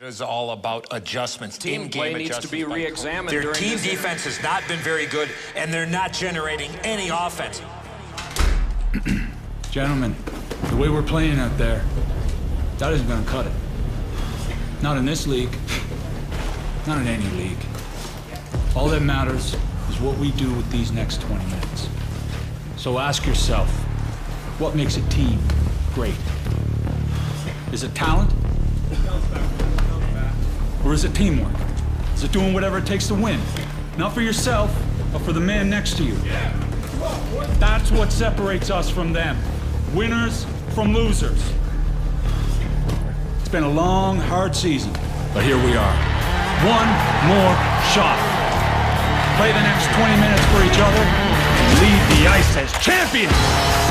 It is all about adjustments. Team play needs to be re-examined. Their team defense has not been very good, and they're not generating any offense. Gentlemen, the way we're playing out there, that isn't going to cut it. Not in this league. Not in any league. All that matters is what we do with these next 20 minutes. So ask yourself, what makes a team great? Is it talent? Or is it teamwork? Is it doing whatever it takes to win? Not for yourself, but for the man next to you. That's what separates us from them. Winners from losers. It's been a long, hard season, but here we are. One more shot. Play the next 20 minutes for each other and leave the ice as champions.